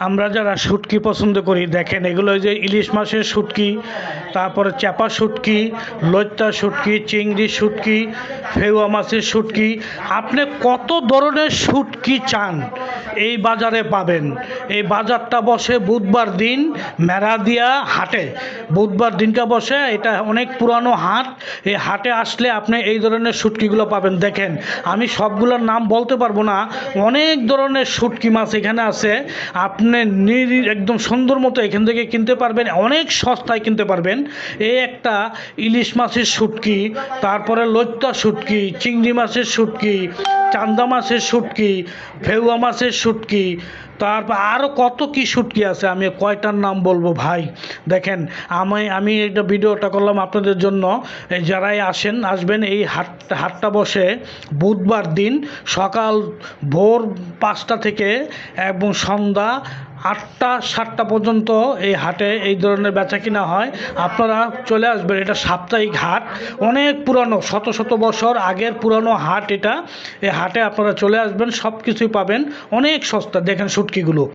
আমরা যারা শুটকি পছন্দ করি দেখেন এগুলো যে ইলিশ মাছের শুটকি, তারপরে চাপা শুটকি, লইট্টা শুটকি, চিংড়ি শুটকি, ফেউয়া মাছের শুটকি, আপনি কত ধরনের শুটকি চান এই বাজারে পাবেন। এই বাজারটা বসে বুধবার দিন মেরাদিয়া হাটে, বুধবার দিনটা বসে, এটা অনেক পুরানো হাট। এই হাটে আসলে আপনি এই ধরনের শুটকিগুলো পাবেন। দেখেন আমি সবগুলোর নাম বলতে পারবো না, অনেক ধরনের শুটকি মাছ এখানে আছে। আপনি একদম সুন্দর মতো এখান থেকে কিনতে পারবেন, অনেক সস্তায় কিনতে পারবেন। এই একটা ইলিশ মাছের শুটকি, তারপরে লইট্টা শুটকি, চিংড়ি মাছের শুটকি, চান্দা মাছের শুটকি, ফেউয়া মাছের শুটকি, তারপর আরও কত কি শুটকি আছে, আমি কয়টার নাম বলবো ভাই। দেখেন আমি একটা ভিডিওটা করলাম আপনাদের জন্য। যারাই আসবেন এই হাটটা বসে বুধবার দিন সকাল ভোর 5টা থেকে এবং সন্ধ্যা 8টা 7টা পর্যন্ত এই হাটে এই ধরনের বেচা কিনা হয়। আপনারা চলে আসবেন, এটা সাপ্তাহিক হাট, অনেক পুরানো, শত শত বছর আগের পুরানো হাট এটা। এই হাটে আপনারা চলে আসবেন, সব কিছুই পাবেন অনেক সস্তা। দেখেন শুটকিগুলো।